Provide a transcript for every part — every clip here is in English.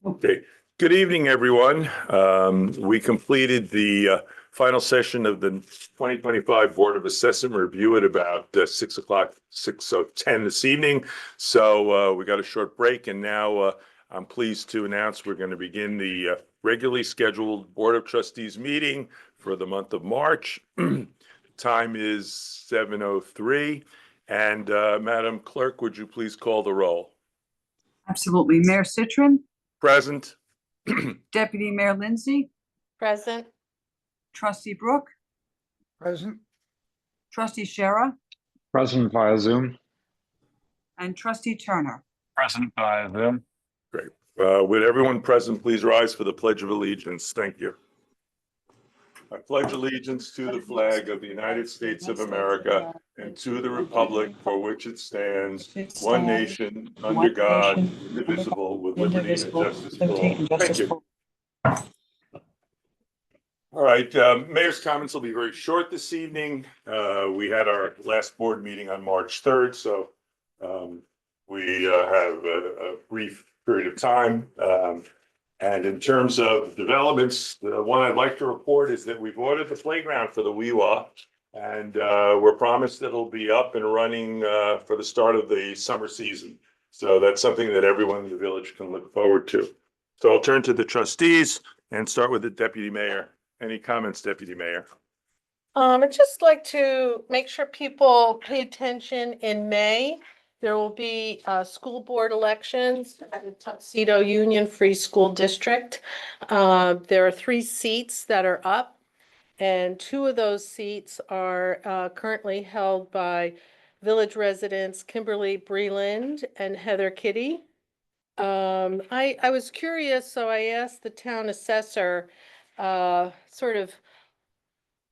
Okay, good evening, everyone. We completed the final session of the 2025 Board of Assessment review at about 6 o'clock, 6:10 this evening. So we got a short break, and now I'm pleased to announce we're going to begin the regularly scheduled Board of Trustees meeting for the month of March. Time is 7:03. And Madam Clerk, would you please call the roll? Absolutely. Mayor Citron, Present. Deputy Mayor Lindsay, Present. Trustee Brooke, Present. Trustee Shara, Present via Zoom. and Trustee Turner. Present via Zoom. Would everyone present please rise for the Pledge of Allegiance? Thank you. I pledge allegiance to the flag of the United States of America and to the republic for which it stands, one nation, under God, indivisible, with liberty and justice for all. Thank you. All right, Mayor's comments will be very short this evening. We had our last board meeting on March 3rd, so we have a brief period of time. And in terms of developments, the one I'd like to report is that we've ordered the playground for the WeWa, and we're promised that it'll be up and running for the start of the summer season. So that's something that everyone in the village can look forward to. So I'll turn to the trustees and start with the deputy mayor. Any comments, Deputy Mayor? I'd just like to make sure people pay attention in May. There will be school board elections at the Tuxedo Union Free School District. There are 3 seats that are up, and 2 of those seats are currently held by village residents Kimberly Breland and Heather Kitty. I was curious, so I asked the town assessor sort of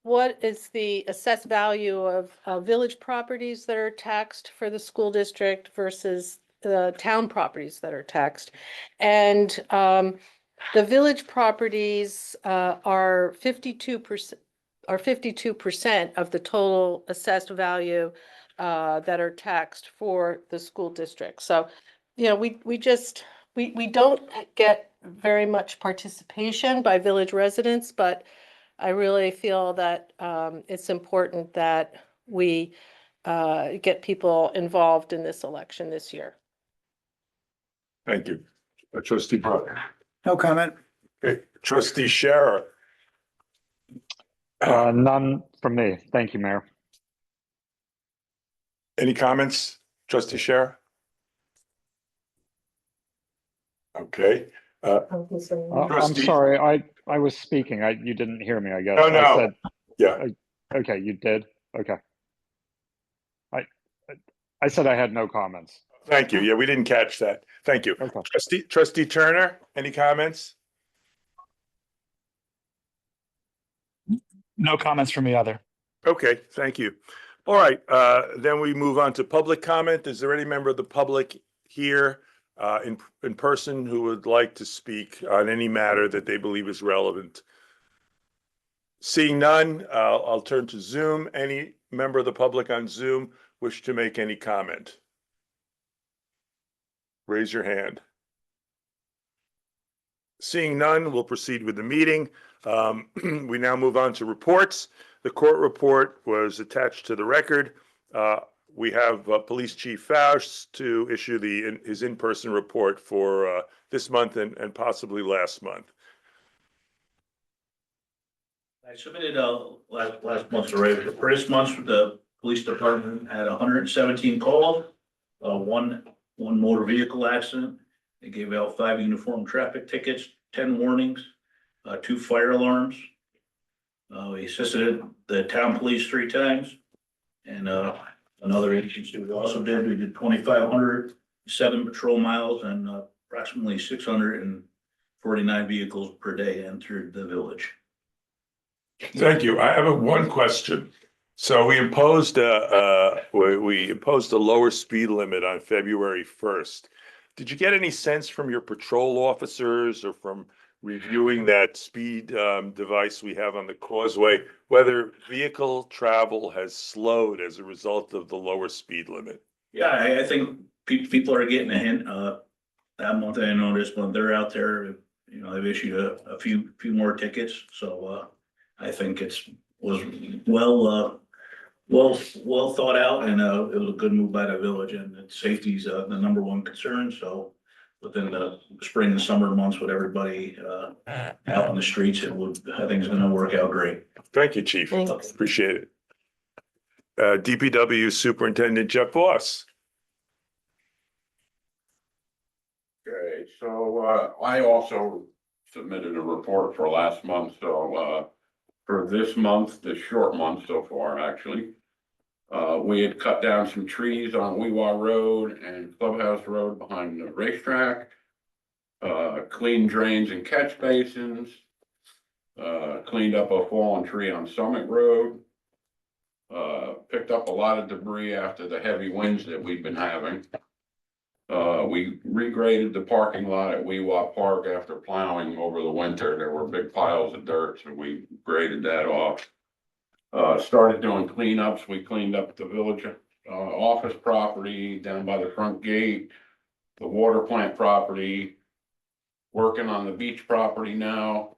what is the assessed value of village properties that are taxed for the school district versus the town properties that are taxed. And the village properties are 52% of the total assessed value that are taxed for the school district. So, you know, we don't get very much participation by village residents, but I really feel that it's important that we get people involved in this election this year. Thank you. Trustee Brooke. No comment. Okay, Trustee Shara. None from me. Thank you, Mayor. Any comments, Trustee Shara? Okay. I'm Trustee- sorry. I was speaking. You didn't hear me, I guess. No. I said, Yeah. okay, you did. Okay. I said I had no comments. Thank you. Yeah, we didn't catch that. Thank you. Okay. Trustee Turner, any comments? No comments from me either. Okay, thank you. All right, then we move on to public comment. Is there any member of the public here in person who would like to speak on any matter that they believe is relevant? Seeing none, I'll turn to Zoom. Any member of the public on Zoom wish to make any comment? Raise your hand. Seeing none, we'll proceed with the meeting. We now move on to reports. The court report was attached to the record. We have Police Chief Faust to issue his in-person report for this month and possibly last month. I submitted last month's already. For this month, the police department had 117 calls, one motor vehicle accident. They gave out 5 uniform traffic tickets, 10 warnings, 2 fire alarms. We assisted the town police 3 times, and another agency we also did. We did 2,507 patrol miles, and approximately 649 vehicles per day entered the village. Thank you. I have one question. So we imposed a lower speed limit on February 1st. Did you get any sense from your patrol officers or from reviewing that speed device we have on the causeway whether vehicle travel has slowed as a result of the lower speed limit? Yeah, I think people are getting a hint. that month, I didn't know this month, they're out there, you know, they've issued a few more tickets, so, I think was well thought out, and, it was a good move by the village, and safety's, the number one concern, so within the spring and summer months with everybody, out on the streets, I think it's gonna work out great. Thank you, Chief. Thanks. Appreciate it. DPW Superintendent Jeff Voss. Okay, so I also submitted a report for last month, so for this month, this short month so far, actually. We had cut down some trees on Weewa Road and Clubhouse Road behind the racetrack. Cleaned drains and catch basins. Cleaned up a fallen tree on Summit Road. Picked up a lot of debris after the heavy winds that we've been having. We regraded the parking lot at Weewa Park after plowing over the winter. There were big piles of dirt, so we graded that off. Started doing cleanups. We cleaned up the village office property down by the front gate, the water plant property, working on the beach property now.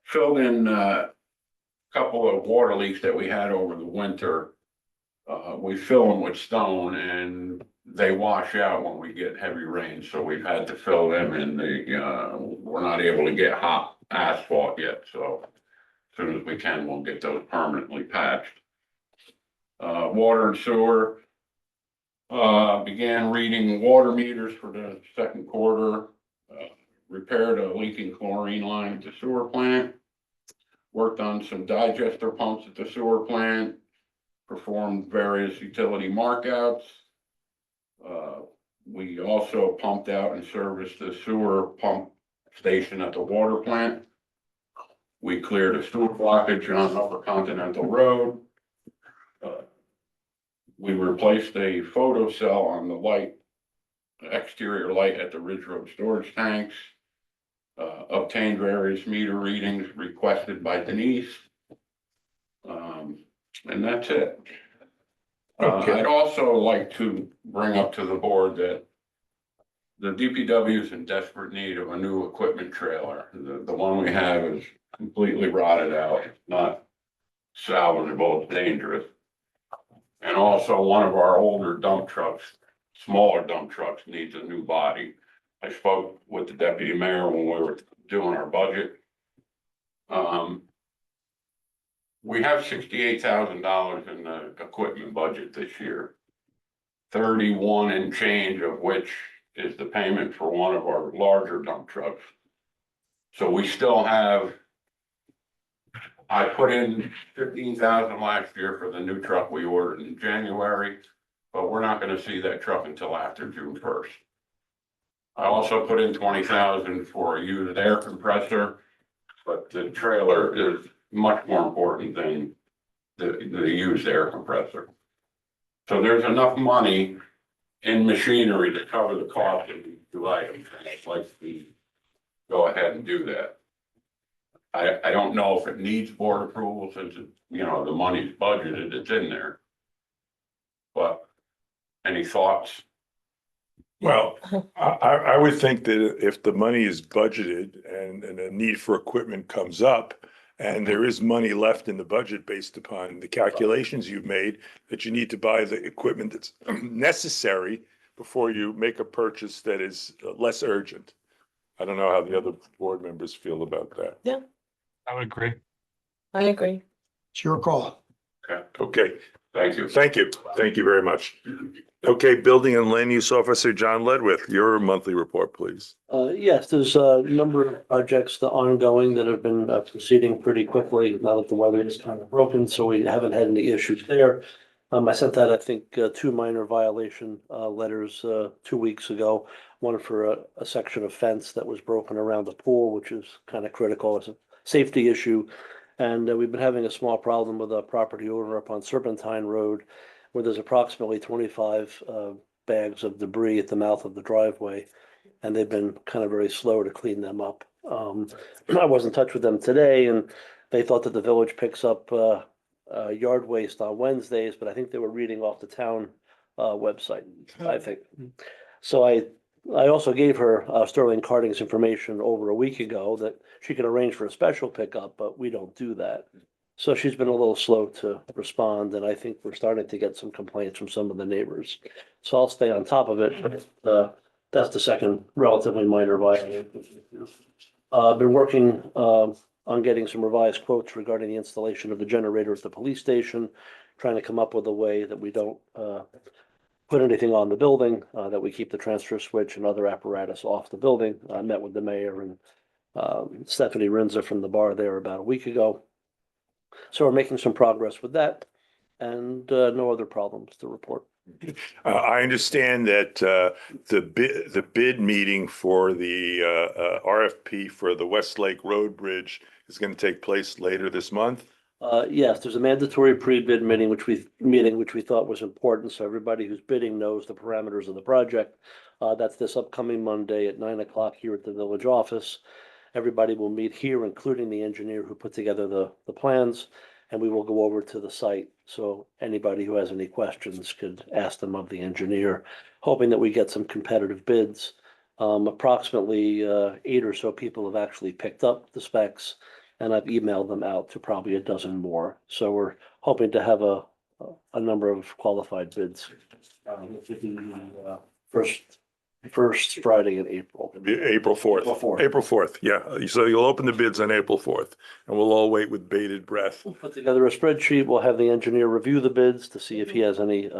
Filled in a couple of water leaks that we had over the winter. We fill them with stone and they wash out when we get heavy rain, so we've had to fill them in. We're not able to get hot asphalt yet, so as soon as we can, we'll get those permanently patched. Water and sewer. Began reading water meters for the second quarter. Repaired a leaking chlorine line at the sewer plant. Worked on some digester pumps at the sewer plant. Performed various utility markouts. We also pumped out and serviced the sewer pump station at the water plant. We cleared a sewer blockage on Upper Continental Road. We replaced a photo cell on the exterior light at the Ridge Road storage tanks. Obtained various meter readings requested by Denise. And that's it. I'd also like to bring up to the board that the DPW is in desperate need of a new equipment trailer. The one we have is completely rotted out, it's not salvageable, it's dangerous. And also one of our older dump trucks, smaller dump trucks, needs a new body. I spoke with the deputy mayor when we were doing our budget. We have $68,000 in the equipment budget this year. 31 and change of which is the payment for one of our larger dump trucks. So we still have, I put in 15,000 last year for the new truck we ordered in January, but we're not gonna see that truck until after June 1st. I also put in 20,000 for a used air compressor, but the trailer is much more important than the used air compressor. So there's enough money in machinery to cover the cost of these two items, and I'd like to go ahead and do that. I don't know if it needs board approval since the money's budgeted, it's in there. But any thoughts? Well, I would think that if the money is budgeted and a need for equipment comes up, and there is money left in the budget based upon the calculations you've made, that you need to buy the equipment that's necessary before you make a purchase that is less urgent. I don't know how the other board members feel about that. I would agree. I agree. It's your call. Okay, Thank you. thank you. Thank you very much. Okay, Building and Land Use Officer John Ledwith, your monthly report, please. Yes, there's a number of projects that are ongoing that have been proceeding pretty quickly now that the weather is kind of broken, so we haven't had any issues there. I sent out, I think, 2 minor violation letters 2 weeks ago. One for a section of fence that was broken around the pool, which is kind of critical. It's a safety issue. And we've been having a small problem with a property owner up on Serpentine Road, where there's approximately 25 bags of debris at the mouth of the driveway, and they've been kind of very slow to clean them up. I was in touch with them today, and They thought that the village picks up yard waste on Wednesdays, but I think they were reading off the town website, I think. So I also gave her Sterling Carting's information over a week ago that she can arrange for a special pickup, but we don't do that. So she's been a little slow to respond, and I think we're starting to get some complaints from some of the neighbors. So I'll stay on top of it. That's the second relatively minor violation. I've been working on getting some revised quotes regarding the installation of the generator at the police station, trying to come up with a way that we don't put anything on the building, that we keep the transfer switch and other apparatus off the building. I met with the mayor and Stephanie Rinza from the bar there about a week ago. So we're making some progress with that, and no other problems to report. I understand that the bid meeting for the RFP for the Westlake Road Bridge is going to take place later this month. Yes, there's a mandatory pre-bid meeting, which we thought was important, so everybody who's bidding knows the parameters of the project. That's this upcoming Monday at 9 o'clock here at the village office. Everybody will meet here, including the engineer who put together the plans, and we will go over to the site. So anybody who has any questions could ask them of the engineer, hoping that we get some competitive bids. Approximately 8 or so people have actually picked up the specs, and I've emailed them out to probably a dozen more. So we're hoping to have a number of qualified bids. First Friday in April. April 4th. April 4th, yeah. So you'll open the bids on April 4th, and we'll all wait with bated breath. We'll put together a spreadsheet. We'll have the engineer review the bids to see if he has any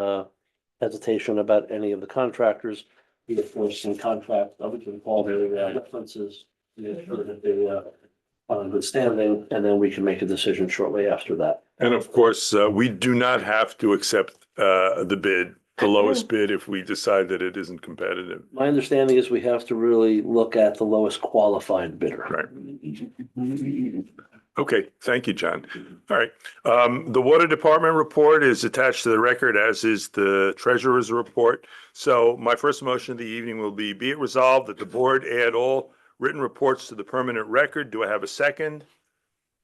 hesitation about any of the contractors. He of course in contract, we can call their references, make sure that they are in good standing, and then we can make a decision shortly after that. And of course, we do not have to accept the bid, the lowest bid, if we decide that it isn't competitive. My understanding is we have to really look at the lowest qualified bidder. Right. Okay, thank you, John. All right. The Water Department report is attached to the record, as is the Treasurer's report. So my first motion of the evening will be it resolved that the board add all written reports to the permanent record. Do I have a second?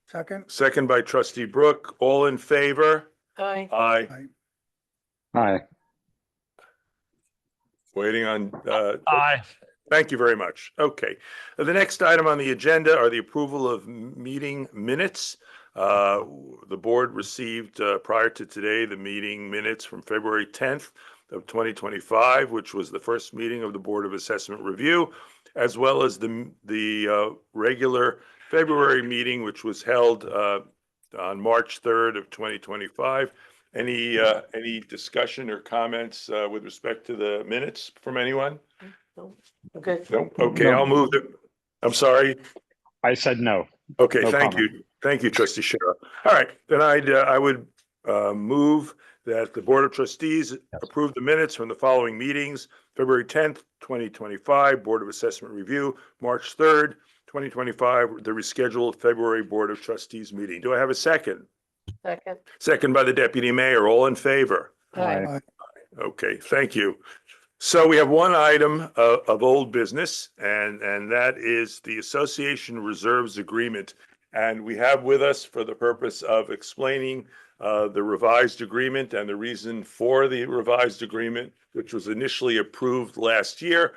Second. Second by Trustee Brooke. All in favor? Aye. Aye. Aye. Waiting on, Aye. thank you very much. Okay. The next item on the agenda are the approval of meeting minutes. The board received prior to today the meeting minutes from February 10th of 2025, which was the first meeting of the Board of Assessment Review, as well as the regular February meeting, which was held on March 3rd of 2025. Any discussion or comments with respect to the minutes from anyone? Okay. No? Okay, No. I'll move it. I'm sorry. I said no. Okay, No thank comment. you. Thank you, Trustee Shara. All right, then I would move that the Board of Trustees approve the minutes from the following meetings: February 10th, 2025, Board of Assessment Review, March 3rd, 2025, the rescheduled February Board of Trustees meeting. Do I have a second? Second. Second by the Deputy Mayor. All in favor? Aye. Okay, thank you. So we have one item of old business, and that is the Association Reserves Agreement. And we have with us, for the purpose of explaining the revised agreement and the reason for the revised agreement, which was initially approved last year,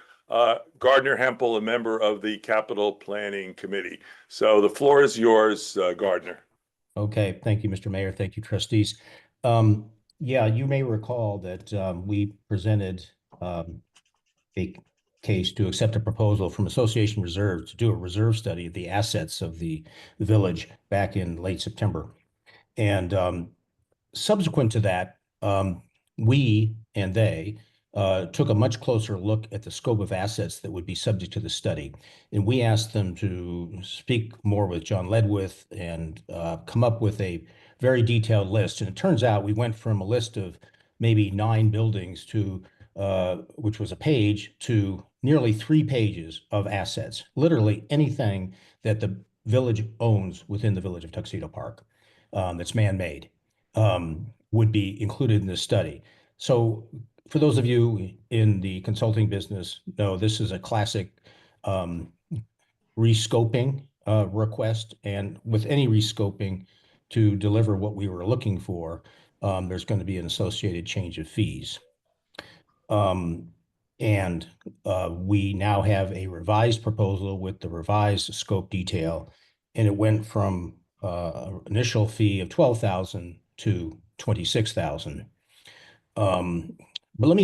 Gardner Hempel, a member of the Capital Planning Committee. So the floor is yours, Gardner. Okay, thank you, Mr. Mayor. Thank you, trustees. Yeah, you may recall that we presented a case to accept a proposal from Association Reserve to do a reserve study of the assets of the village back in late September. And subsequent to that, we and they took a much closer look at the scope of assets that would be subject to the study. And we asked them to speak more with John Ledwith and come up with a very detailed list. And it turns out we went from a list of maybe 9 buildings to, which was a page, to nearly 3 pages of assets. Literally anything that the village owns within the village of Tuxedo Park that's man-made would be included in this study. So for those of you in the consulting business, know this is a classic rescoping request, and with any rescoping to deliver what we were looking for, there's going to be an associated change of fees. And we now have a revised proposal with the revised scope detail, and it went from initial fee of 12,000 to 26,000. But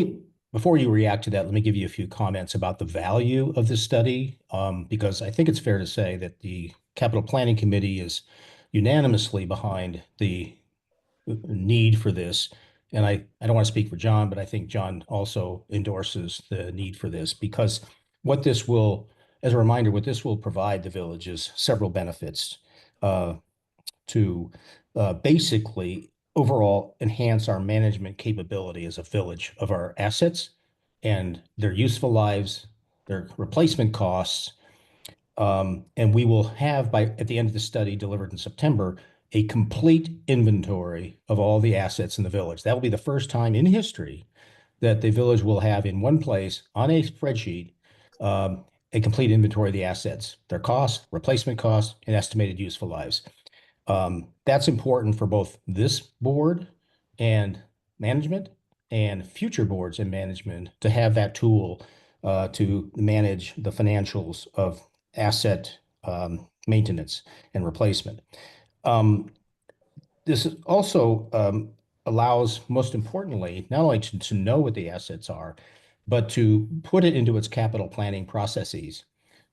before you react to that, let me give you a few comments about the value of this study, because I think it's fair to say that the Capital Planning Committee is unanimously behind the need for this. And I don't want to speak for John, but I think John also endorses the need for this, because what this will, as a reminder, what this will provide the village is several benefits to basically overall enhance our management capability as a village of our assets and their useful lives, their replacement costs. And we will have, at the end of the study delivered in September, a complete inventory of all the assets in the village. That will be the first time in history that the village will have in one place on a spreadsheet a complete inventory of the assets, their costs, replacement costs, and estimated useful lives. That's important for both this board and management and future boards and management to have that tool to manage the financials of asset maintenance and replacement. This also allows, most importantly, not only to know what the assets are, but to put it into its capital planning processes,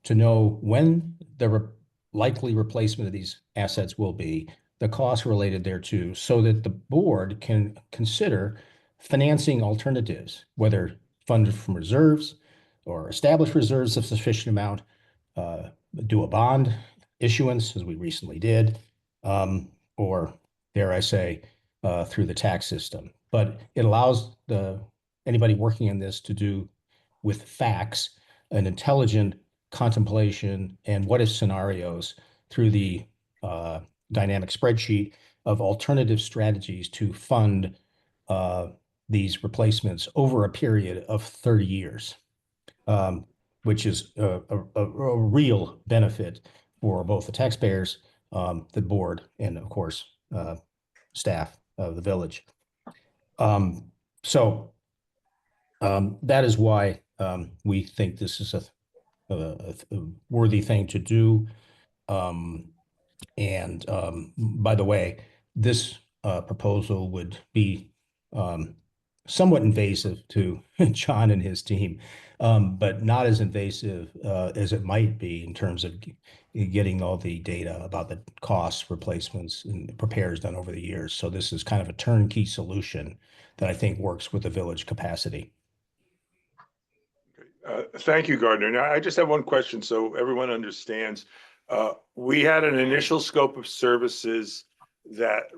to know when the likely replacement of these assets will be, the costs related thereto, so that the board can consider financing alternatives, whether funded from reserves or establish reserves of sufficient amount, do a bond issuance, as we recently did, or dare I say, through the tax system. But it allows anybody working in this to do with facts an intelligent contemplation and what if scenarios through the dynamic spreadsheet of alternative strategies to fund these replacements over a period of 30 years, which is a real benefit for both the taxpayers, the board, and of course, staff of the village. So that is why we think this is a worthy thing to do. And by the way, this proposal would be somewhat invasive to John and his team, but not as invasive as it might be in terms of getting all the data about the costs, replacements, and repairs done over the years. So this is kind of a turnkey solution that I think works with the village capacity. Thank you, Gardner. Now, I just have one question so everyone understands. We had an initial scope of services that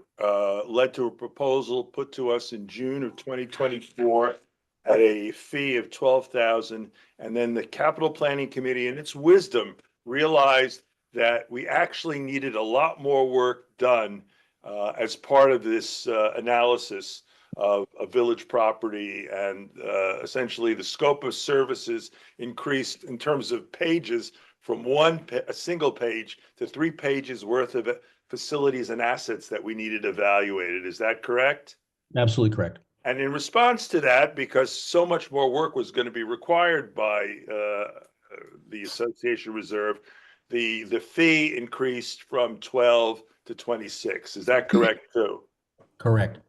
led to a proposal put to us in June of 2024 at a fee of $12,000. And then the Capital Planning Committee, in its wisdom, realized that we actually needed a lot more work done as part of this analysis of a village property, and essentially the scope of services increased in terms of pages from a single page to 3 pages worth of facilities and assets that we needed evaluated. Is that correct? Absolutely correct. And in response to that, because so much more work was going to be required by the Association Reserve, the fee increased from 12 to 26. Is that correct too? Correct.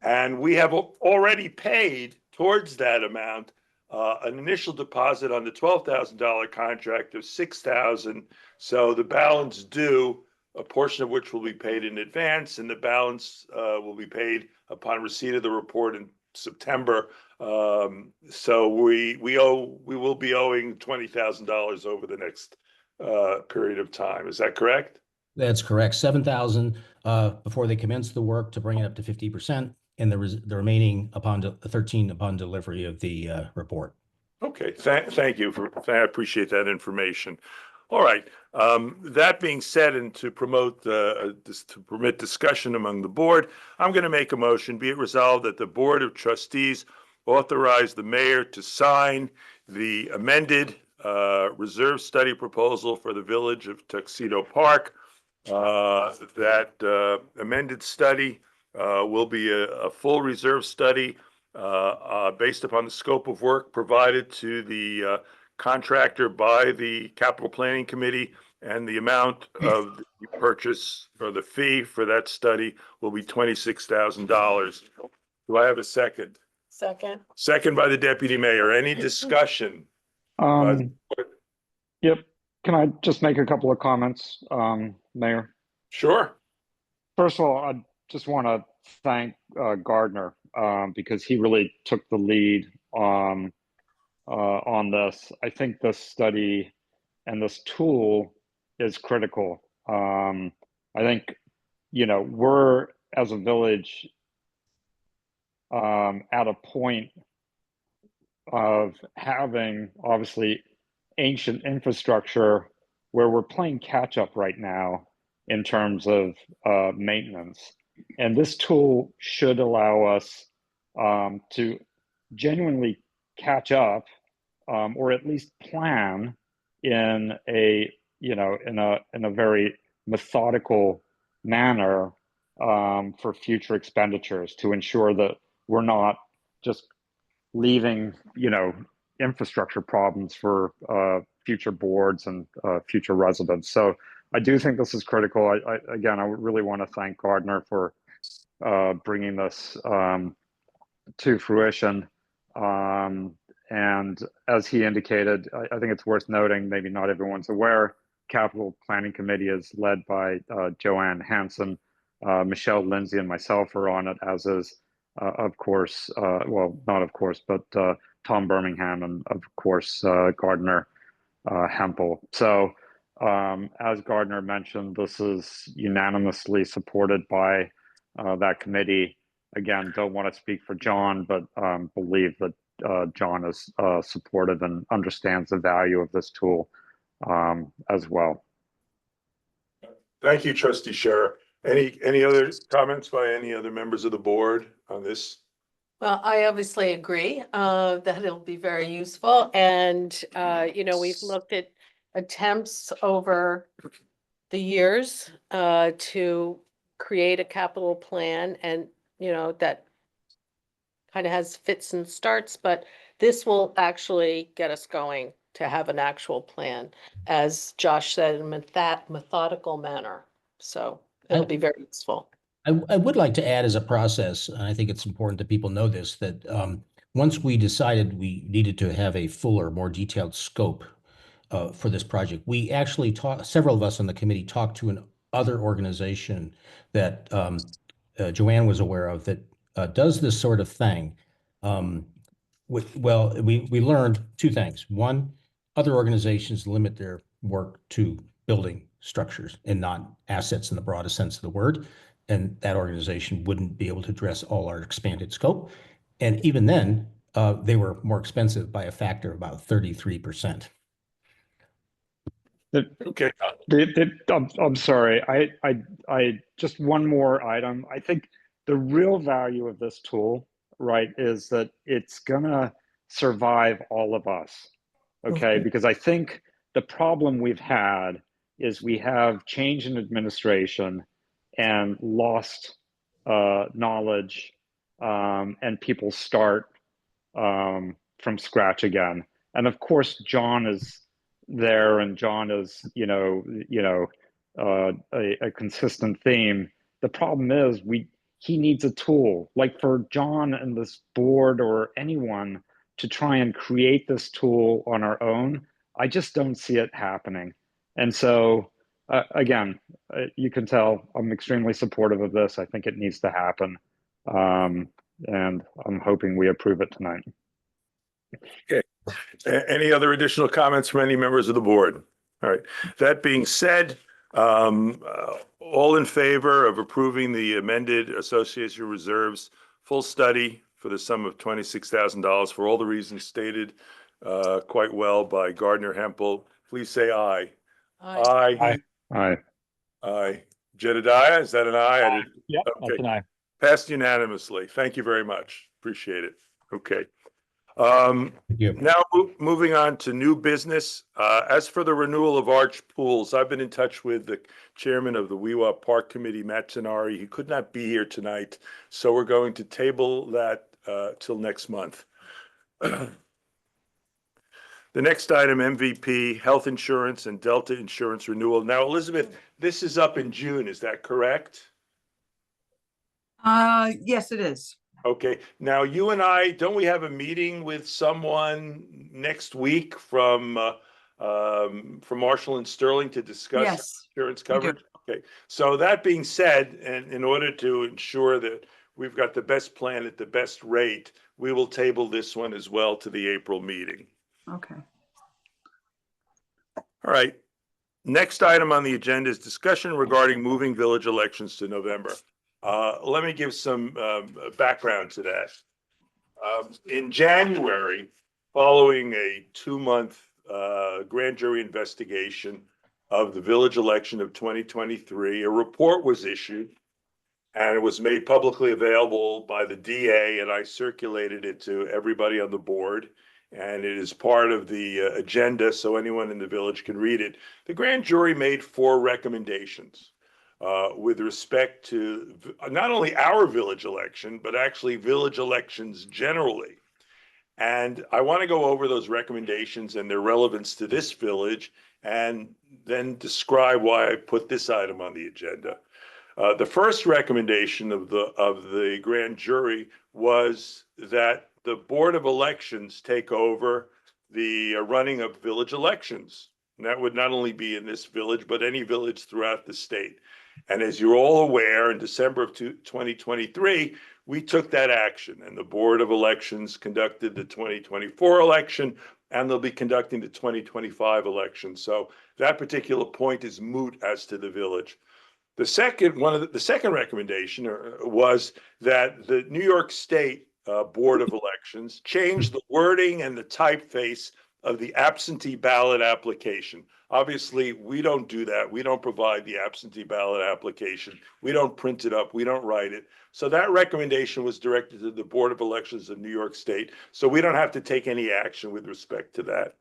And we have already paid towards that amount an initial deposit on the $12,000 contract of $6,000. So the balance due, a portion of which will be paid in advance, and the balance will be paid upon receipt of the report in September. So we will be owing $20,000 over the next period of time. Is that correct? That's correct. $7,000 before they commence the work to bring it up to 50%, and the remaining upon $13,000 upon delivery of the report. Okay, thank you I appreciate that information. All right. That being said, and to promote to permit discussion among the board, I'm going to make a motion. Be it resolved that the Board of Trustees authorize the mayor to sign the amended reserve study proposal for the Village of Tuxedo Park. That amended study will be a full reserve study based upon the scope of work provided to the contractor by the Capital Planning Committee, and the amount of the purchase or the fee for that study will be $26,000. Do I have a second? Second. Second by the Deputy Mayor. Any discussion? Yep. Can I just make a couple of comments, Mayor? Sure. First of all, I just want to thank Gardner because he really took the lead on this. I think this study and this tool is critical. I think, we're as a village at a point of having obviously ancient infrastructure where we're playing catch up right now in terms of maintenance. And this tool should allow us to genuinely catch up or at least plan in a very methodical manner for future expenditures to ensure that we're not just leaving infrastructure problems for future boards and future residents. So I do think this is critical. I really want to thank Gardner for bringing this to fruition. And as he indicated, I think it's worth noting, maybe not everyone's aware, Capital Planning Committee is led by Joanne Hanson. Michelle Lindsay and myself are on it, as is, of course, well, not of course, but Tom Birmingham and, of course, Gardner Hempel. So as Gardner mentioned, this is unanimously supported by that committee. Again, don't want to speak for John, but believe that John is supportive and understands the value of this tool as well. Thank you, Trustee Scherer. Any other comments by any other members of the board on this? Well, I obviously agree that it'll be very useful. And, we've looked at attempts over the years to create a capital plan, and, that kind of has fits and starts, but this will actually get us going to have an actual plan, as Josh said, in that methodical manner. So it'll be very useful. I would like to add as a process, and I think it's important that people know this, that once we decided we needed to have a fuller, more detailed scope for this project, we actually several of us on the committee talked to an other organization that Joanne was aware of that does this sort of thing. We learned two things. One, other organizations limit their work to building structures and not assets in the broadest sense of the word. And that organization wouldn't be able to address all our expanded scope. And even then, they were more expensive by a factor of about 33%. Okay. I'm sorry. I just one more item. I think the real value of this tool, right, is that it's gonna survive all of us. Okay, because I think the problem we've had is we have change in administration and lost knowledge, and people start from scratch again. And of course, John is there, and John is, a consistent theme. The problem is he needs a tool, like for John and this board or anyone to try and create this tool on our own. I just don't see it happening. And so again, you can tell I'm extremely supportive of this. I think it needs to happen. And I'm hoping we approve it tonight. Okay. Any other additional comments from any members of the board? All right. That being said, all in favor of approving the amended association reserves full study for the sum of $26,000 for all the reasons stated quite well by Gardner Hempel, please say aye. Aye. Aye. Aye. Jedediah, is that an aye? Yep, that's an aye. Passed unanimously. Thank you very much. Appreciate it. Okay. Thank you. Now, moving on to new business. As for the renewal of Arch Pools, I've been in touch with the chairman of the WeWa Park Committee, Matt Zanari. He could not be here tonight, so we're going to table that till next month. The next item, MVP, health insurance and Delta insurance renewal. Now, Elizabeth, this is up in June, is that correct? Yes, it is. Okay, now you and I, don't we have a meeting with someone next week from Marshall and Sterling to discuss Yes, insurance we do. coverage? Okay, so that being said, and in order to ensure that we've got the best plan at the best rate, we will table this one as well to the April meeting. Okay. All right. Next item on the agenda is discussion regarding moving village elections to November. Let me give some background to that. In January, following a 2-month grand jury investigation of the village election of 2023, a report was issued and it was made publicly available by the DA, and I circulated it to everybody on the board. And it is part of the agenda, so anyone in the village can read it. The grand jury made 4 recommendations with respect to not only our village election, but actually village elections generally. And I want to go over those recommendations and their relevance to this village, and then describe why I put this item on the agenda. The first recommendation of the grand jury was that the Board of Elections take over the running of village elections. And that would not only be in this village, but any village throughout the state. And as you're all aware, in December of 2023, we took that action, and the Board of Elections conducted the 2024 election, and they'll be conducting the 2025 election. So that particular point is moot as to the village. The second recommendation was that the New York State Board of Elections changed the wording and the typeface of the absentee ballot application. Obviously, we don't do that. We don't provide the absentee ballot application. We don't print it up. We don't write it. So that recommendation was directed to the Board of Elections of New York State. So we don't have to take any action with respect to that.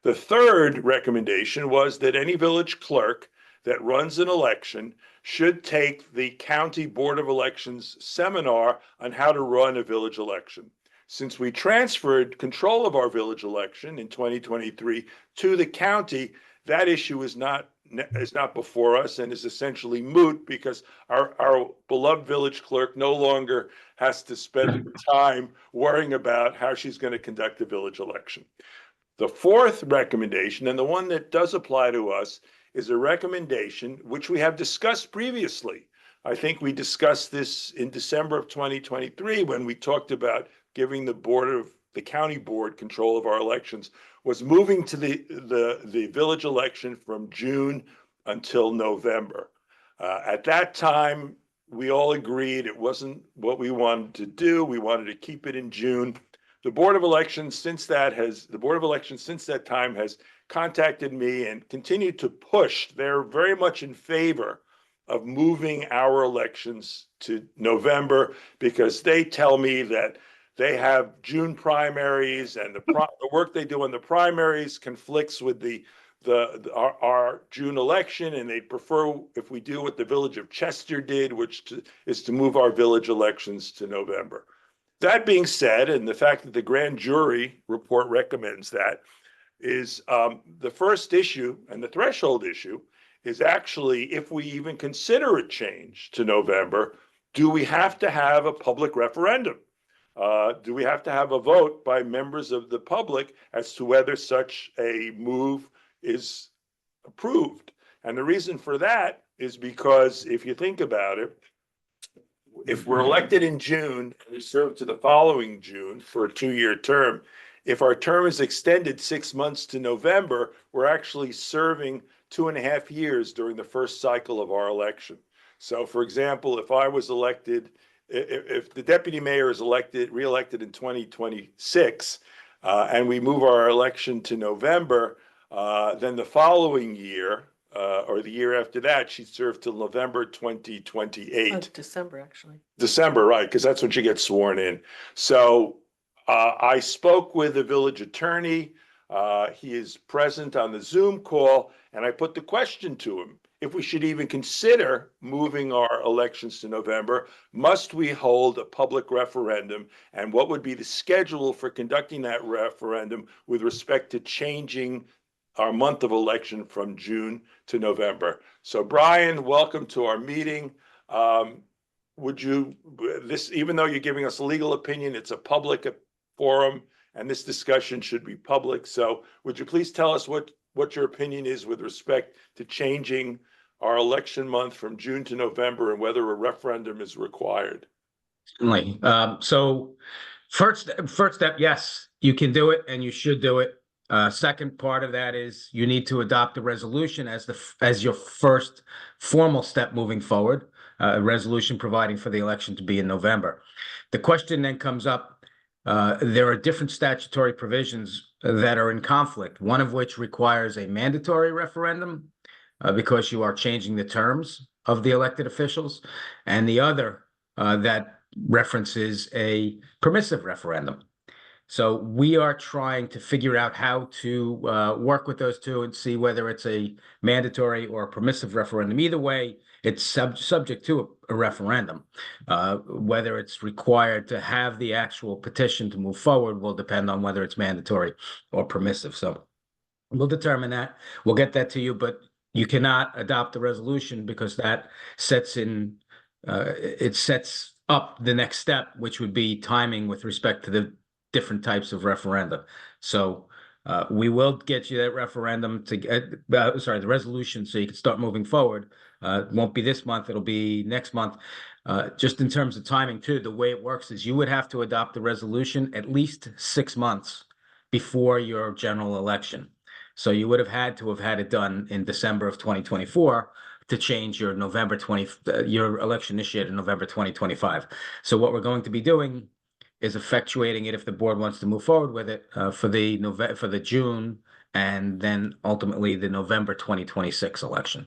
The third recommendation was that any village clerk that runs an election should take the County Board of Elections seminar on how to run a village election. Since we transferred control of our village election in 2023 to the county, that issue is not before us and is essentially moot, because our beloved village clerk no longer has to spend time worrying about how she's going to conduct the village election. The fourth recommendation, and the one that does apply to us, is a recommendation which we have discussed previously. I think we discussed this in December of 2023 when we talked about giving the county board control of our elections, was moving to the village election from June until November. At that time, we all agreed it wasn't what we wanted to do. We wanted to keep it in June. The Board of Elections since that time has contacted me and continued to push. They're very much in favor of moving our elections to November, because they tell me that they have June primaries, and the work they do in the primaries conflicts with our June election, and they prefer if we do what the village of Chester did, which is to move our village elections to November. That being said, and the fact that the grand jury report recommends that, is the first issue, and the threshold issue is actually, if we even consider a change to November, do we have to have a public referendum? Do we have to have a vote by members of the public as to whether such a move is approved? And the reason for that is because if you think about it, if we're elected in June, we serve to the following June for a 2-year term. If our term is extended 6 months to November, we're actually serving 2.5 years during the first cycle of our election. So for example, if I was elected, if the deputy mayor is reelected in 2026, and we move our election to November, then the following year, or the year after that, she'd serve till November 2028. December, actually. December, right, because that's when she gets sworn in. So I spoke with the village attorney. He is present on the Zoom call, and I put the question to him. If we should even consider moving our elections to November, must we hold a public referendum? And what would be the schedule for conducting that referendum with respect to changing our month of election from June to November? So Brian, welcome to our meeting. Would you, even though you're giving us a legal opinion, it's a public forum, and this discussion should be public. So would you please tell us what your opinion is with respect to changing our election month from June to November and whether a referendum is required? Certainly. So first step, yes, you can do it and you should do it. Second part of that is you need to adopt a resolution as your first formal step moving forward, a resolution providing for the election to be in November. The question then comes up, there are different statutory provisions that are in conflict, one of which requires a mandatory referendum because you are changing the terms of the elected officials, and the other that references a permissive referendum. So we are trying to figure out how to work with those two and see whether it's a mandatory or a permissive referendum. Either way, it's subject to a referendum. Whether it's required to have the actual petition to move forward will depend on whether it's mandatory or permissive. So we'll determine that. We'll get that to you, but you cannot adopt a resolution because that sets in, it sets up the next step, which would be timing with respect to the different types of referenda. So we will get you that referendum to get, the resolution, so you can start moving forward. It won't be this month, it'll be next month. Just in terms of timing too, the way it works is you would have to adopt the resolution at least 6 months before your general election. So you would have had it done in December of 2024 to change your your election initiated in November 2025. So what we're going to be doing is effectuating it if the board wants to move forward with it for the June and then ultimately the November 2026 election.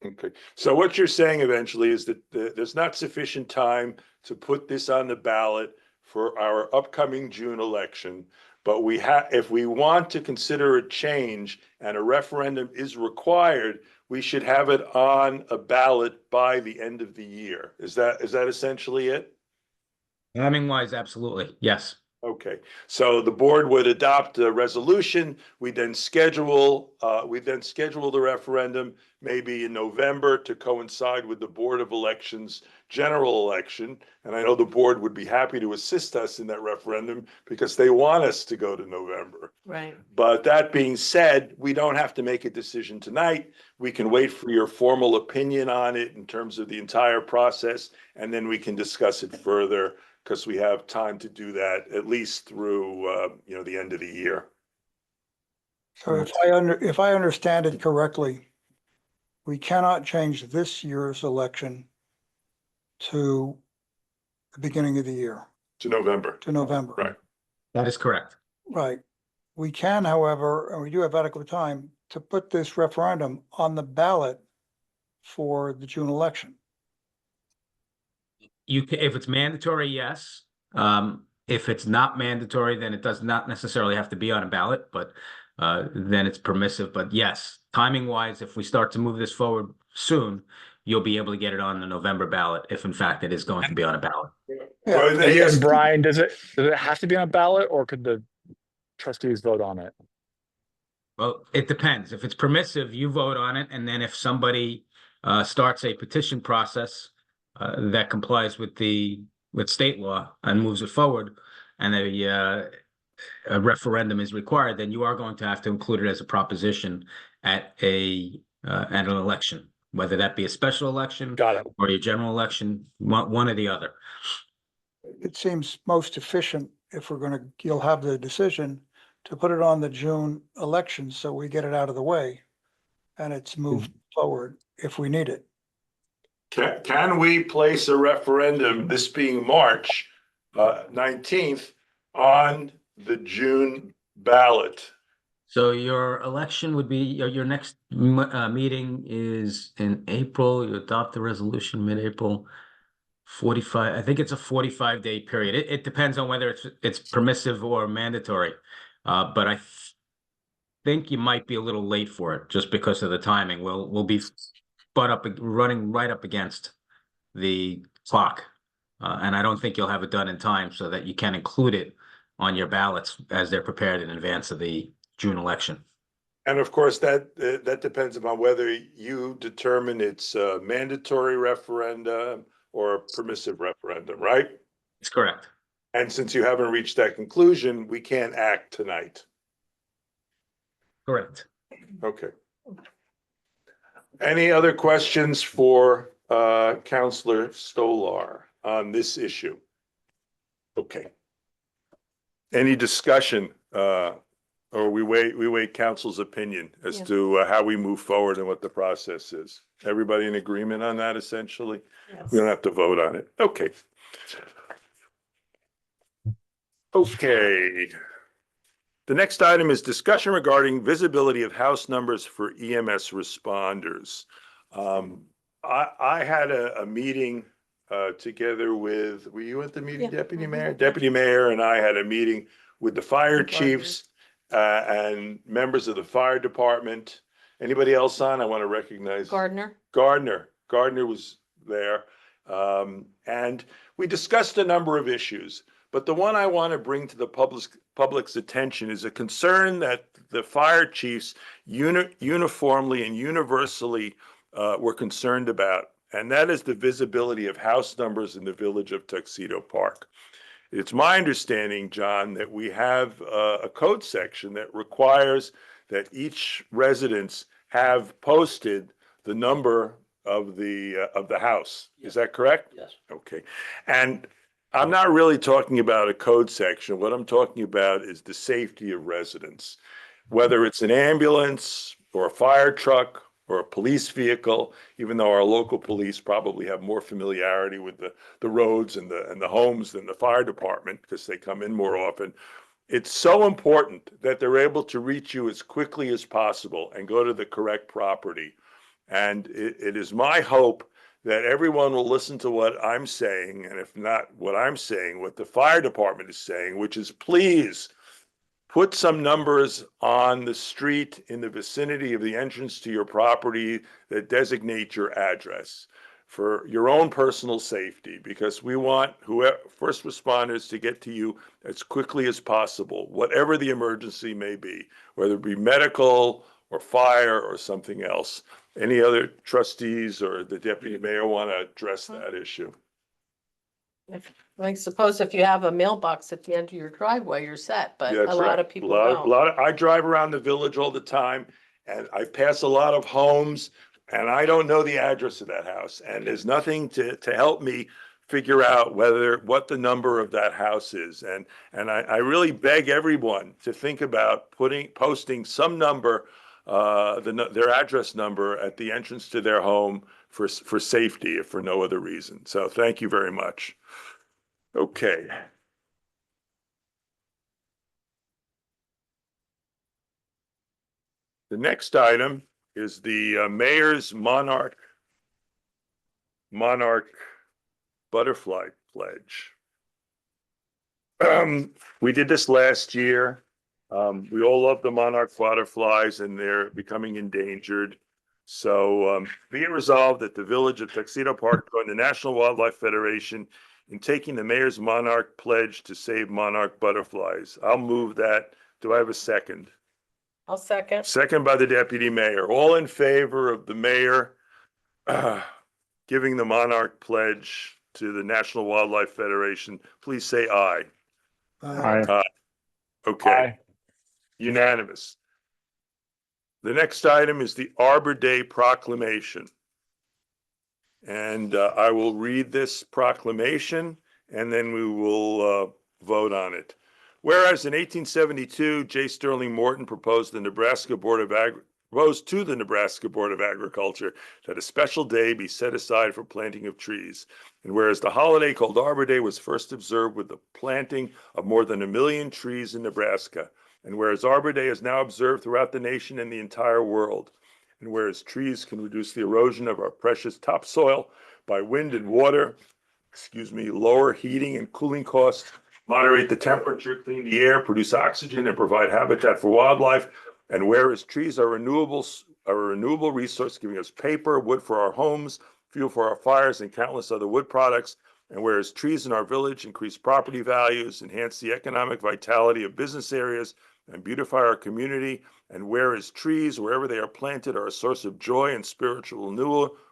Okay, so what you're saying eventually is that there's not sufficient time to put this on the ballot for our upcoming June election, but if we want to consider a change and a referendum is required, we should have it on a ballot by the end of the year. Is that essentially it? Timing wise, absolutely, yes. Okay, so the board would adopt a resolution. We then schedule the referendum maybe in November to coincide with the Board of Elections general election. And I know the board would be happy to assist us in that referendum because they want us to go to November. Right. But that being said, we don't have to make a decision tonight. We can wait for your formal opinion on it in terms of the entire process, and then we can discuss it further, because we have time to do that at least through, the end of the year. So if I understand it correctly, we cannot change this year's election to the beginning of the year, To November. to November. Right. That is correct. Right. We can, however, and we do have adequate time to put this referendum on the ballot for the June election. You can, if it's mandatory, yes. If it's not mandatory, then it does not necessarily have to be on a ballot, but then it's permissive. But yes, timing wise, if we start to move this forward soon, you'll be able to get it on the November ballot if in fact it is going to be on a ballot. Well, then, yes, And Brian, does it have to be on a ballot, or could the trustees vote on it? Well, it depends. If it's permissive, you vote on it, and then if somebody starts a petition process that complies with state law and moves it forward, and a referendum is required, then you are going to have to include it as a proposition at an election, whether that be a special election Got it. or your general election, one or the other. It seems most efficient if you'll have the decision to put it on the June election so we get it out of the way and it's moved forward if we need it. Can we place a referendum, this being March 19th, on the June ballot? So your election would be, your next meeting is in April. You adopt the resolution mid-April. 45, I think it's a 45-day period. It depends on whether it's permissive or mandatory. But I think you might be a little late for it just because of the timing. We'll be running right up against the clock. And I don't think you'll have it done in time so that you can include it on your ballots as they're prepared in advance of the June election. And of course, that depends upon whether you determine it's a mandatory referendum or a permissive referendum, right? That's correct. And since you haven't reached that conclusion, we can't act tonight. Correct. Okay. Any other questions for Counselor Stolar on this issue? Okay. Any discussion, or we wait council's opinion as to how we move forward and what the process is? Everybody in agreement on that, essentially? Yes. We don't have to vote on it. Okay. Okay. The next item is discussion regarding visibility of house numbers for EMS responders. I had a meeting together with, were you at the meeting, Yeah. Deputy Mayor? Deputy Mayor and I had a meeting with the fire chiefs and members of the fire department. Anybody else on? I want to recognize Gardner. Gardner was there. And we discussed a number of issues, but the one I want to bring to the public's attention is a concern that the fire chiefs uniformly and universally were concerned about, and that is the visibility of house numbers in the village of Tuxedo Park. It's my understanding, John, that we have a code section that requires that each residence have posted the number of the house. Is that correct? Yes. Okay. And I'm not really talking about a code section. What I'm talking about is the safety of residents, whether it's an ambulance or a fire truck or a police vehicle, even though our local police probably have more familiarity with the roads and the homes than the fire department because they come in more often. It's so important that they're able to reach you as quickly as possible and go to the correct property. And it is my hope that everyone will listen to what I'm saying, and if not what I'm saying, what the fire department is saying, which is please put some numbers on the street in the vicinity of the entrance to your property that designate your address for your own personal safety, because we want whoever first responders to get to you as quickly as possible, whatever the emergency may be, whether it be medical or fire or something else. Any other trustees or the deputy mayor want to address that issue? I suppose if you have a mailbox at the end of your driveway, you're set, but Yeah, a that's lot right. of people don't. I drive around the village all the time and I pass a lot of homes and I don't know the address of that house. And there's nothing to help me figure out what the number of that house is. And I really beg everyone to think about posting some number, their address number at the entrance to their home for safety, if for no other reason. So thank you very much. Okay. The next item is the mayor's monarch butterfly pledge. We did this last year. We all love the monarch butterflies and they're becoming endangered. So be it resolved that the village of Tuxedo Park join the National Wildlife Federation in taking the mayor's monarch pledge to save monarch butterflies. I'll move that. Do I have a second? I'll second. Second by the deputy mayor. All in favor of the mayor giving the monarch pledge to the National Wildlife Federation, please say aye. Aye. Okay. Aye. Unanimous. The next item is the Arbor Day proclamation. And I will read this proclamation and then we will vote on it. Whereas in 1872, J. Sterling Morton proposed to the Nebraska Board of Agriculture that a special day be set aside for planting of trees. And whereas the holiday called Arbor Day was first observed with the planting of more than 1 million trees in Nebraska. And whereas Arbor Day is now observed throughout the nation and the entire world. And whereas trees can reduce the erosion of our precious topsoil by wind and water, lower heating and cooling costs, moderate the temperature, clean the air, produce oxygen, and provide habitat for wildlife. And whereas trees are a renewable resource, giving us paper, wood for our homes, fuel for our fires, and countless other wood products. And whereas trees in our village increase property values, enhance the economic vitality of business areas, and beautify our community. And whereas trees, wherever they are planted, are a source of joy and spiritual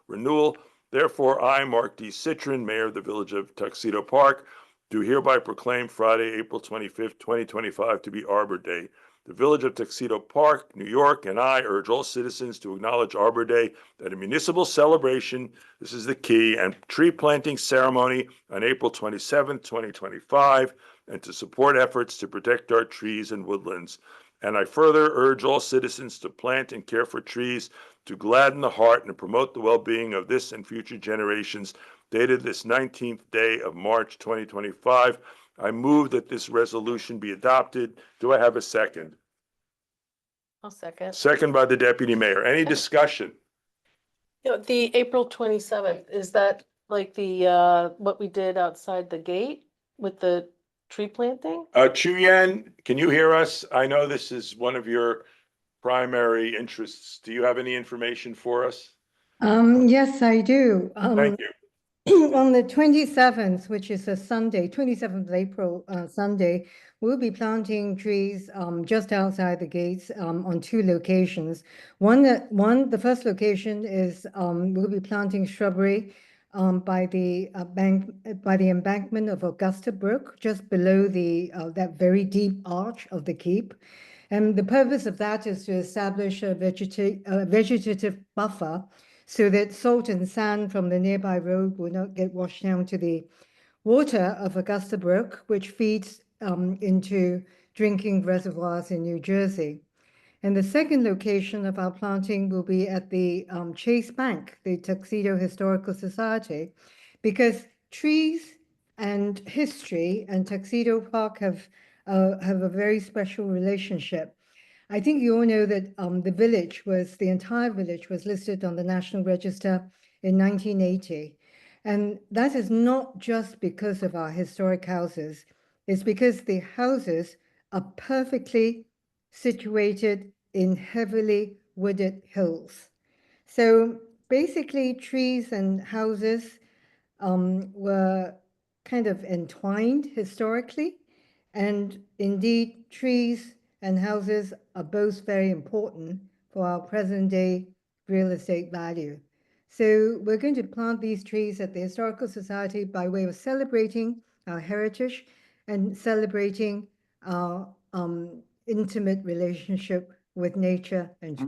renewal. Therefore, I, Mark D. Citron, Mayor of the Village of Tuxedo Park, do hereby proclaim Friday, April 25th, 2025 to be Arbor Day. The Village of Tuxedo Park, New York, and I urge all citizens to acknowledge Arbor Day at a municipal celebration, this is the key, and tree planting ceremony on April 27th, 2025, and to support efforts to protect our trees and woodlands. And I further urge all citizens to plant and care for trees to gladden the heart and promote the well-being of this and future generations. Dated this 19th day of March 2025, I move that this resolution be adopted. Do I have a second? I'll second. Second by the Deputy Mayor. Any discussion? The April 27th, is that like the, what we did outside the gate with the tree planting? Chuyen, can you hear us? I know this is one of your primary interests. Do you have any information for us? Yes, I do. Thank you. On the 27th, which is a Sunday, 27th of April, Sunday, we'll be planting trees just outside the gates on two locations. The first location is we'll be planting shrubbery by the embankment of Augusta Brook, just below the that very deep arch of the keep. And the purpose of that is to establish a vegetative buffer so that salt and sand from the nearby road will not get washed down to the water of Augusta Brook, which feeds into drinking reservoirs in New Jersey. And the second location of our planting will be at the Chase Bank, the Tuxedo Historical Society, because trees and history and Tuxedo Park have a very special relationship. I think you all know that the entire village was listed on the National Register in 1980. And that is not just because of our historic houses. It's because the houses are perfectly situated in heavily wooded hills. So basically trees and houses were kind of entwined historically. And indeed, trees and houses are both very important for our present day real estate value. So we're going to plant these trees at the Historical Society by way of celebrating our heritage and celebrating our intimate relationship with nature and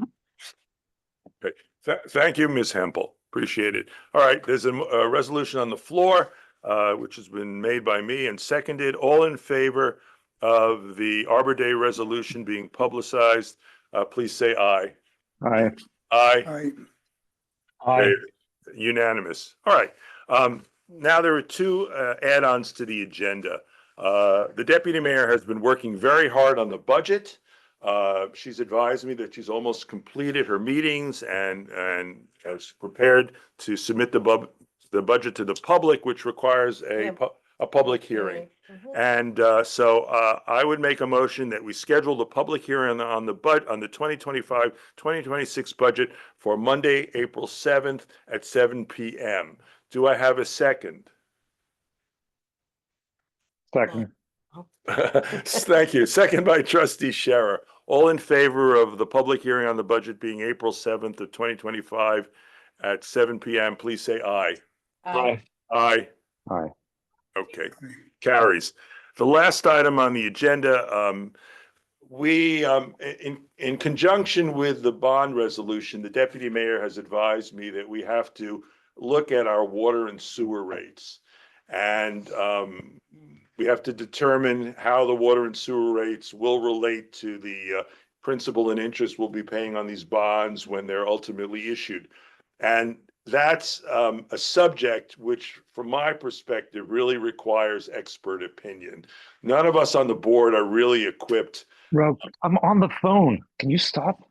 Okay. Thank you, Ms. Hempel. Appreciate it. All right, there's a resolution on the floor, which has been made by me and seconded. All in favor of the Arbor Day resolution being publicized, please say aye. Aye. Aye. Aye. Okay, unanimous. All right. Now there are two add-ons to the agenda. The Deputy Mayor has been working very hard on the budget. She's advised me that she's almost completed her meetings and has prepared to submit the budget to the public, which requires a public hearing. And so I would make a motion that we schedule the public hearing on the 2025-2026 budget for Monday, April 7th at 7 p.m. Do I have a second? Second. Thank you. Second by Trustee Scherer. All in favor of the public hearing on the budget being April 7th of 2025 at 7 p.m., please say aye. Aye. Aye. Aye. Okay, carries. The last item on the agenda, we, in conjunction with the bond resolution, the Deputy Mayor has advised me that we have to look at our water and sewer rates. And we have to determine how the water and sewer rates will relate to the principal and interest we'll be paying on these bonds when they're ultimately issued. And that's a subject which, from my perspective, really requires expert opinion. None of us on the board are really equipped. Rob, I'm on the phone. Can you stop?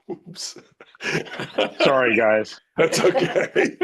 Oops. Sorry, guys. That's okay.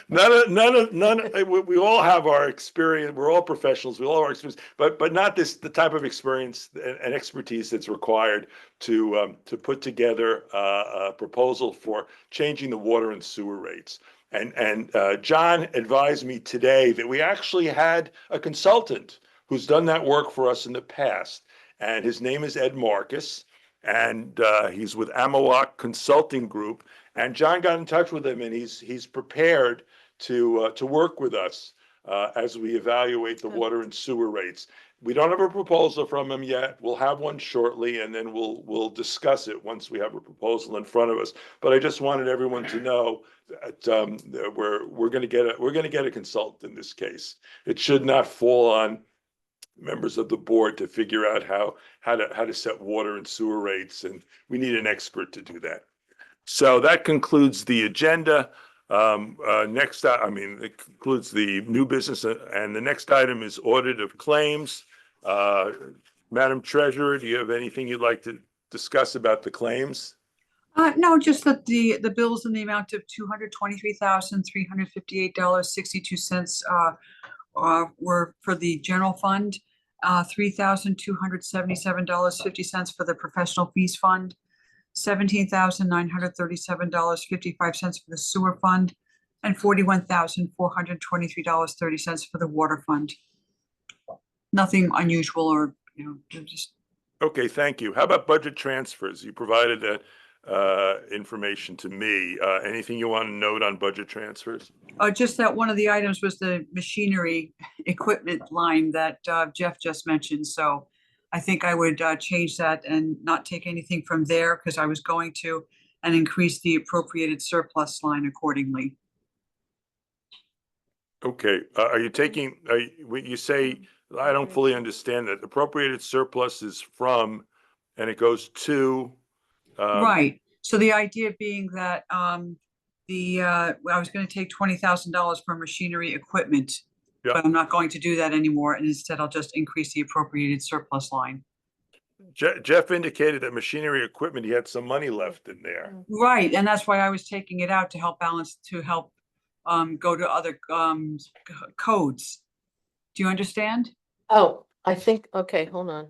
We all have our experience. We're all professionals. We all have our experience, but not the type of experience and expertise that's required to put together a proposal for changing the water and sewer rates. And John advised me today that we actually had a consultant who's done that work for us in the past, and his name is Ed Marcus, and he's with Amawak Consulting Group. And John got in touch with him, and he's prepared to work with us as we evaluate the water and sewer rates. We don't have a proposal from him yet. We'll have one shortly, and then we'll discuss it once we have a proposal in front of us. But I just wanted everyone to know that we're going to get a consultant in this case. It should not fall on members of the board to figure out how to set water and sewer rates, and we need an expert to do that. So that concludes the agenda. It concludes the new business, and the next item is audit of claims. Madam Treasurer, do you have anything you'd like to discuss about the claims? No, just that the bills in the amount of $223,358.62 were for the general fund, $3,277.50 for the professional fees fund, $17,937.55 for the sewer fund, and $41,423.30 for the water fund. Nothing unusual or, just. Okay, thank you. How about budget transfers? You provided that information to me. Anything you want to note on budget transfers? Just that one of the items was the machinery equipment line that Jeff just mentioned. So I think I would change that and not take anything from there because I was going to, and increase the appropriated surplus line accordingly. Okay, are you taking, when you say, I don't fully understand that, appropriated surplus is from, and it goes to? Right. So the idea being that I was going to take $20,000 for machinery equipment, Yeah. but I'm not going to do that anymore. And instead I'll just increase the appropriated surplus line. Jeff indicated that machinery equipment, he had some money left in there. Right. And that's why I was taking it out to help balance, go to other codes. Do you understand? Oh, I think, okay, hold on.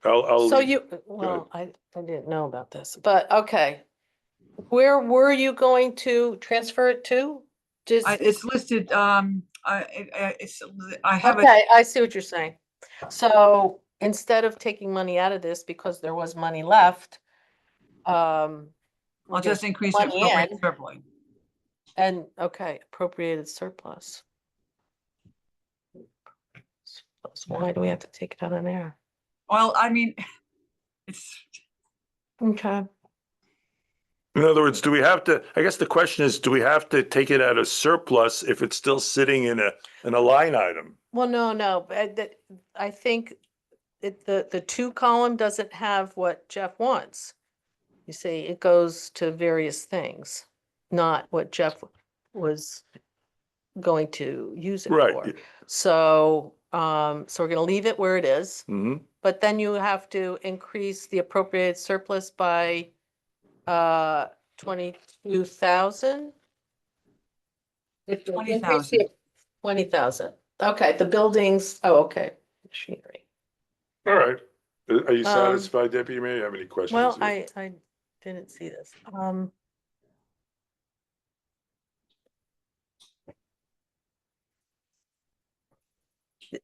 I'll So leave. I didn't know about this, but okay. Where were you going to transfer it to? Just, It's listed, I have it. okay, I see what you're saying. So instead of taking money out of this because there was money left, I'll just increase the money appropriate in. surplus. And, okay, appropriated surplus. Why do we have to take it out of there? Well, I mean, it's, Okay. In other words, do we have to, I guess the question is, do we have to take it out of surplus if it's still sitting in a line item? Well, no, but I think the 2 column doesn't have what Jeff wants. You see, it goes to various things, not what Jeff was going to use it Right. for. So, so we're gonna leave it where it is, Mm-hmm. but then you have to increase the appropriated surplus by 22,000? 20,000. 20,000. Okay, the buildings, oh, okay, machinery. All right. Are you satisfied, Deputy Mayor? You have any questions? Well, I didn't see this.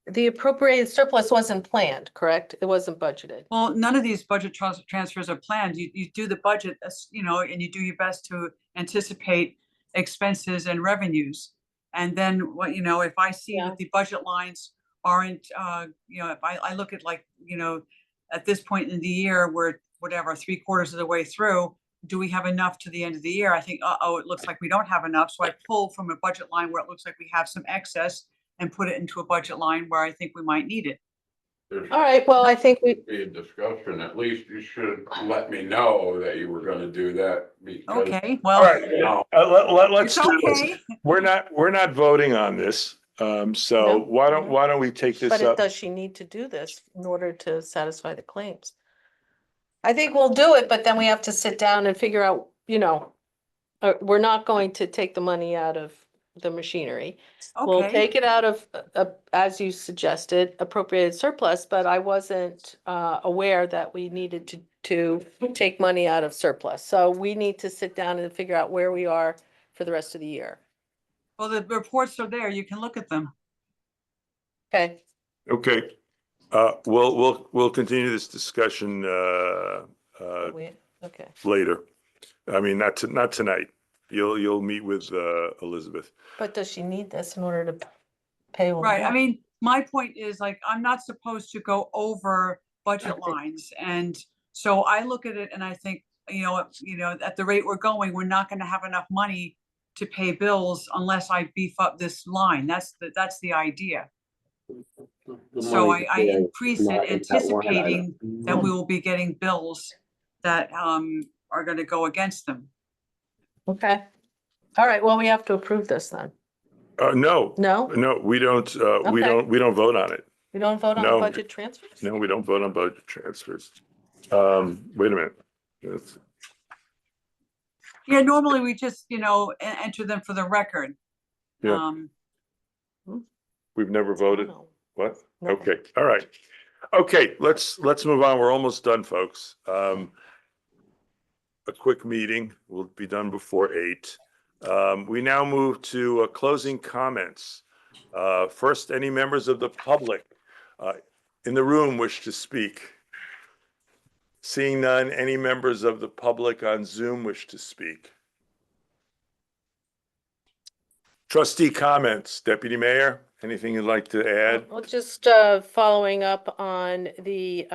The appropriated surplus wasn't planned, correct? It wasn't budgeted. well, none of these budget transfers are planned. You do the budget, and you do your best to anticipate expenses and revenues. And then if I see Yeah. that the budget lines aren't, if I look at at this point in the year, we're whatever, 3/4 of the way through, do we have enough to the end of the year? I think, it looks like we don't have enough. So I pull from a budget line where it looks like we have some excess and put it into a budget line where I think we might need it. There's All right, well, I think we, be a discussion, at least you should let me know that you were gonna do that. Because Okay, All well, right. Let's it's do this. okay. We're not voting on this. So No. why don't we take this but up? does she need to do this in order to satisfy the claims? I think we'll do it, but then we have to sit down and figure out, we're not going to take the money out of the machinery. We'll Okay, take it out of, as you suggested, appropriated surplus, but I wasn't aware that we needed to take money out of surplus. So we need to sit down and figure out where we are for the rest of the year. well, the reports are there. You can look at them. Okay, Okay, we'll continue this discussion, okay. later. I mean, not tonight. You'll meet with, Elizabeth. But does she need this in order to pay? what we Right, I want? mean, my point is like, I'm not supposed to go over budget lines, and so I look at it and I think, at the rate we're going, we're not gonna have enough money to pay bills unless I beef up this line. That's the idea. The So money I there is increase it not in that line item. anticipating that we will be getting bills that are gonna go against them. Okay. All right, well, we have to approve this then. No, No? we don't, we Okay. don't vote on it. We don't vote on No. budget transfers? No, we don't vote on budget transfers. Wait a minute. Yes. Yeah, normally we just, enter them for the record. Yeah. Um, We've never voted. No. What? No. Okay, all right. Okay, let's move on. We're almost done, folks. A quick meeting. We'll be done before 8. We now move to closing comments. First, any members of the public in the room wish to speak? Seeing none, any members of the public on Zoom wish to speak? Trustee comments, Deputy Mayor, anything you'd like to add? Well, just following up on the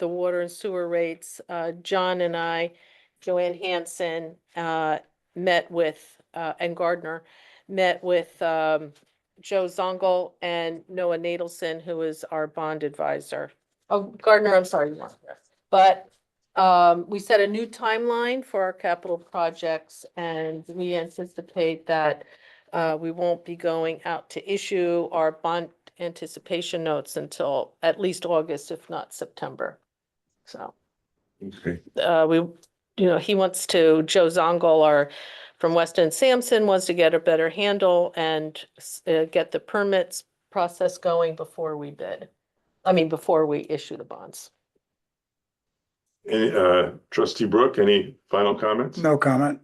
water and sewer rates, John and I, Joanne Hanson, met with, and Gardner, met with Joe Zongel and Noah Nadelson, who is our bond advisor. Oh, Gardner, I'm sorry. But we set a new timeline for our capital projects, and we anticipate that we won't be going out to issue our bond anticipation notes until at least August, if not September. So Okay. he wants to, Joe Zongel, from Weston Sampson, wants to get a better handle and get the permits process going before we bid. Before we issue the bonds. Any, Trustee Brooke, any final comments? No comment.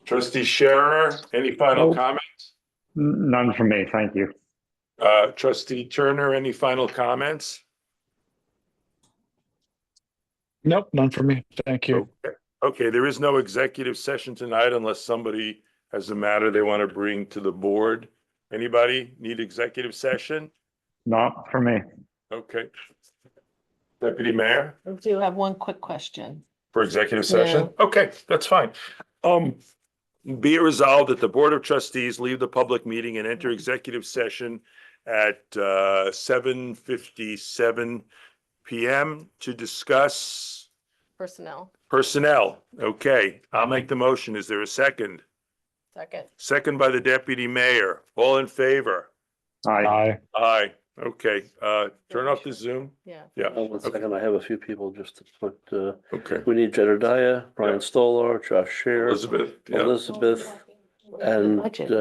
Trustee Scherer, any final Nope. comments? None from me, thank you. Trustee Turner, any final comments? Nope, none for me. Thank you. Okay, there is no executive session tonight unless somebody has a matter they want to bring to the board. Anybody need executive session? Not for me. Okay. Deputy Mayor, I do have one quick question. for executive session? Okay, that's fine. Be it resolved that the Board of Trustees leave the public meeting and enter executive session at 7:57 PM to discuss Personnel, personnel. Okay, I'll make the motion. Is there a second? second. Second by the Deputy Mayor. All in favor? Aye. Aye. Aye. Okay, turn off the Zoom. Yeah. Yeah, 1 second, I have a few people just to put, okay. we need Jedediah, Brian Stolar, Josh Scher, Elizabeth, yeah. Elizabeth, and, Budget.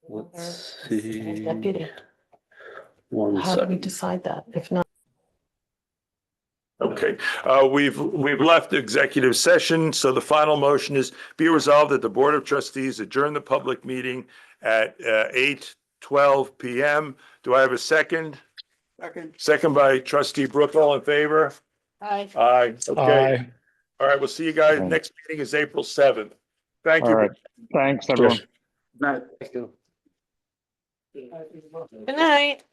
let's see. Deputy. 1 How do we second. decide that? If not, Okay, we've left executive session, so the final motion is be resolved that the Board of Trustees adjourn the public meeting at 8:12 PM. Do I have a second? Second. Second by Trustee Brooke, all in favor? aye. Aye, okay. Aye. All right, we'll see you guys. Next meeting is April 7th. Thank All you. right, thanks, everyone. Thank you. Good night.